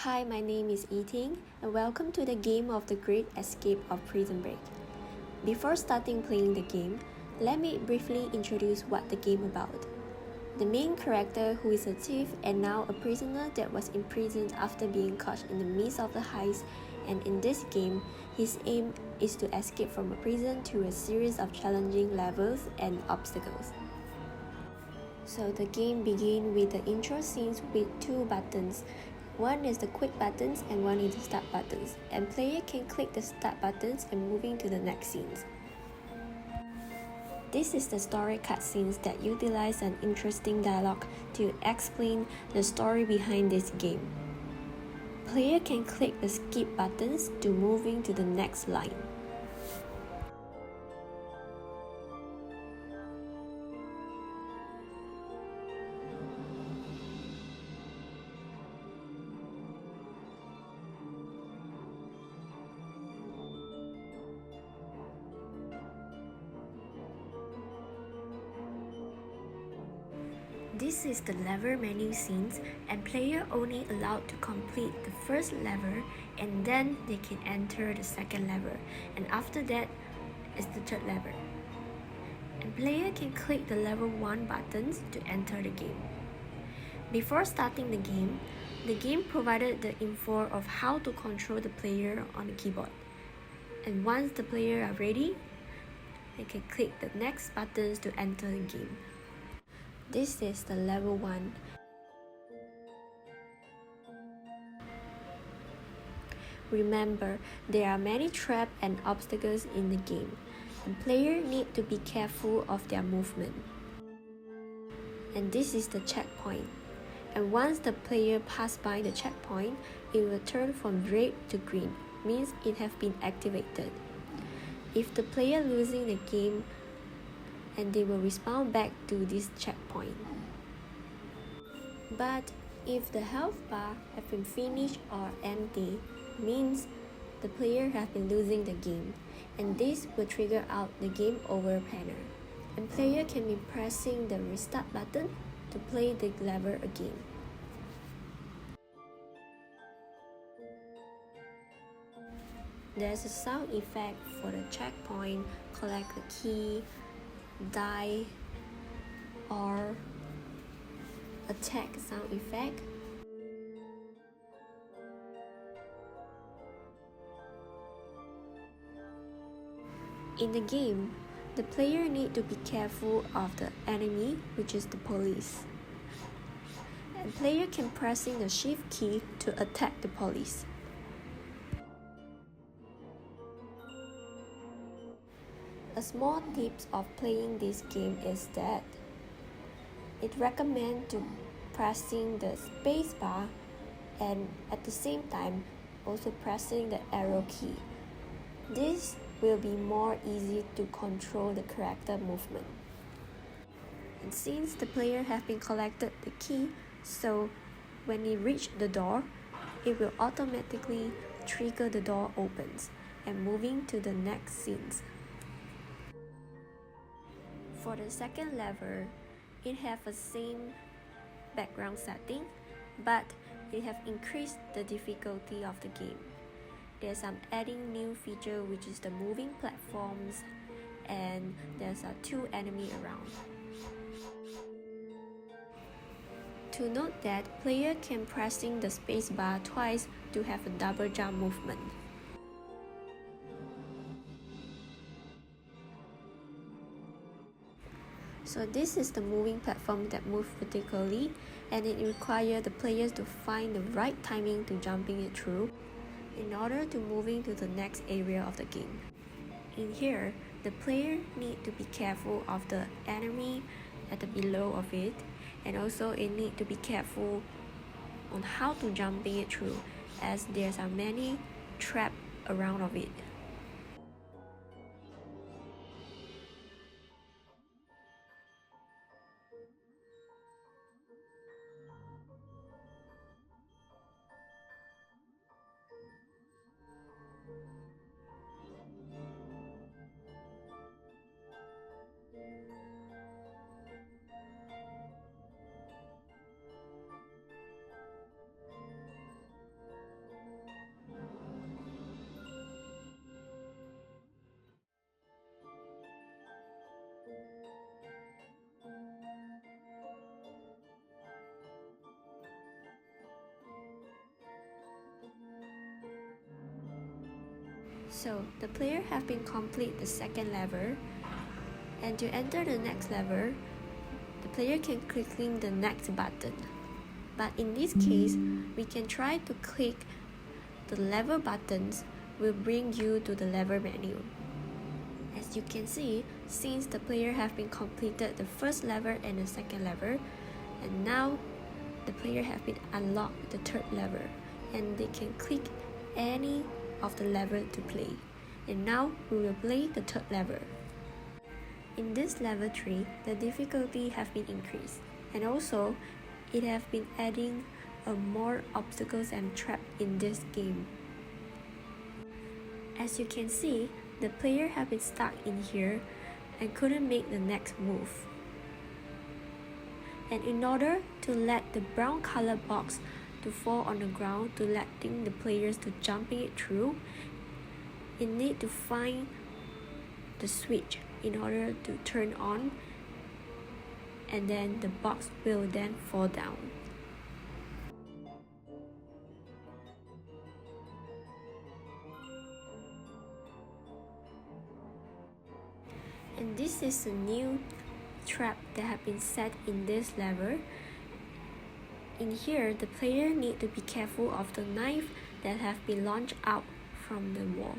Hi, my name is Yi-Tyng, and welcome to the game of the Great Escape of Prison Break. Before starting playing the game, let me briefly introduce what the game about. The main character, who is a thief and now a prisoner that was imprisoned after being caught in the midst of the heist, and in this game, his aim is to escape from a prison through a series of challenging levels and obstacles. So the game begins with the intro scenes with two buttons. One is the quick buttons and one is the start buttons, and player can click the start buttons and moving to the next scenes. This is the story cutscenes that utilize an interesting dialogue to explain the story behind this game. Player can click the skip buttons to moving to the next line. This is the level menu scenes, and player only allowed to complete the first level, and then they can enter the second level, and after that is the third level. And player can click the level 1 buttons to enter the game. Before starting the game provided the info of how to control the player on the keyboard. And once the player are ready, they can click the next buttons to enter the game. This is the level 1. Remember, there are many traps and obstacles in the game, and players need to be careful of their movement. And this is the checkpoint. And once the player passes by the checkpoint, it will turn from red to green, means it has been activated. If the player losing the game, and they will respawn back to this checkpoint. But if the health bar have been finished or empty, means the player has been losing the game, and this will trigger out the game over panel. And player can be pressing the restart button to play the level again. There's a sound effect for the checkpoint, collect the key, die, or attack sound effect. In the game, the player need to be careful of the enemy, which is the police. And player can pressing the shift key to attack the police. A small tips of playing this game is that it recommends to pressing the space bar and at the same time also pressing the arrow key. This will be more easy to control the character movement. And since the player have been collected the key, so when he reach the door, it will automatically trigger the door opens and moving to the next scenes. For the second level, it have the same background setting, but it have increased the difficulty of the game. There's some adding new feature, which is the moving platforms, and there's two enemy around. To note that player can pressing the space bar twice to have a double jump movement. So this is the moving platform that moves vertically, and it requires the players to find the right timing to jumping it through in order to moving to the next area of the game. In here, the player need to be careful of the enemy at the below of it, and also it need to be careful on how to jumping it through, as there's are many traps around of it. So the player have been complete the second level, and to enter the next level, the player can clicking the next button. But in this case, we can try to click the level buttons will bring you to the level menu. As you can see, since the player have been completed the first level and the second level, and now the player have been unlocked the third level, and they can click any of the level to play. And now we will play the third level. In this level 3, the difficulty have been increased, and also it have been adding more obstacles and traps in this game. As you can see, the player have been stuck in here and couldn't make the next move. And in order to let the brown color box to fall on the ground to letting the players to jumping it through, it need to find the switch in order to turn on, and then the box will then fall down. And this is a new trap that have been set in this level. In here, the player need to be careful of the knife that have been launched out from the wall.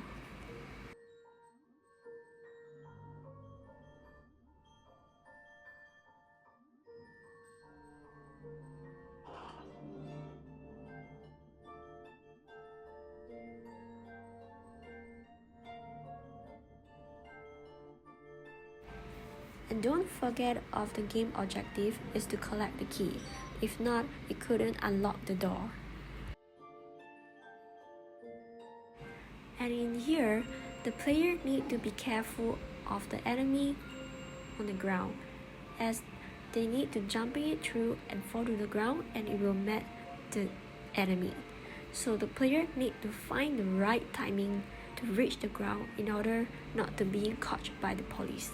And don't forget of the game objective is to collect the key. If not, it couldn't unlock the door. And in here, the player need to be careful of the enemy on the ground, as they need to jumping it through and fall to the ground, and it will meet the enemy. So the player need to find the right timing to reach the ground in order not to be caught by the police.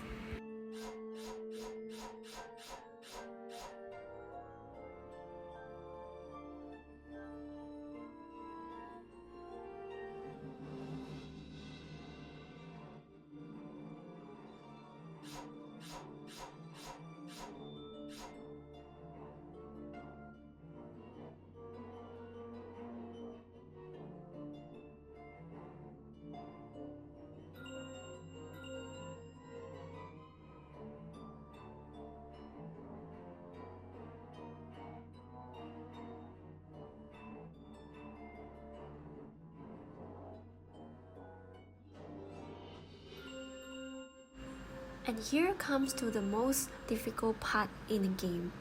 And here comes to the most difficult part in the game.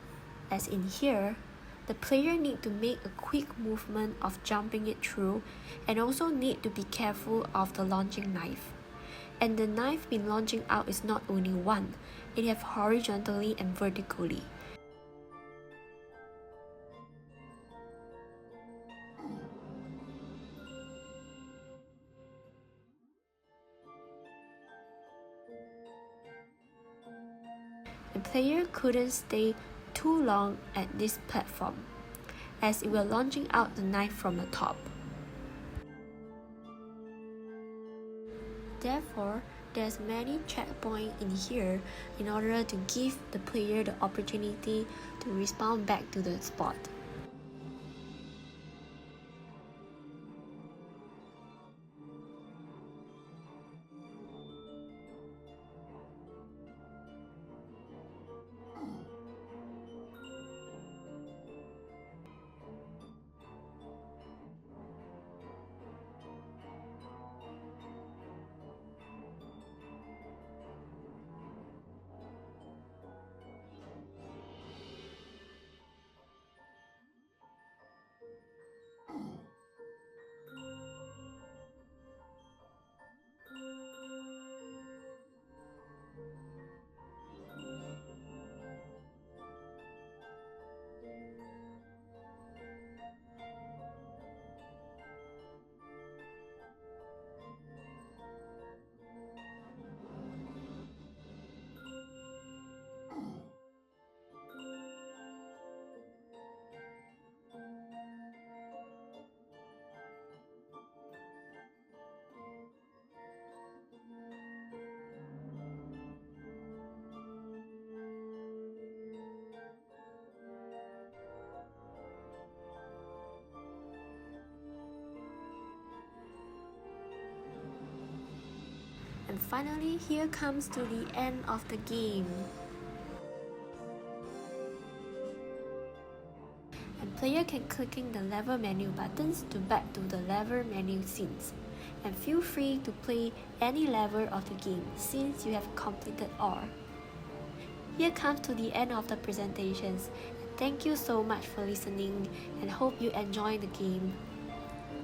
As in here, the player need to make a quick movement of jumping it through, and also need to be careful of the launching knife. And the knife been launching out is not only one, it have horizontally and vertically. The player couldn't stay too long at this platform, as it will launching out the knife from the top. Therefore, there's many checkpoints in here in order to give the player the opportunity to respawn back to the spot. And finally, here comes to the end of the game. And player can clicking the level menu buttons to back to the level menu scenes. And feel free to play any level of the game since you have completed all. Here comes to the end of the presentations. Thank you so much for listening and hope you enjoy the game.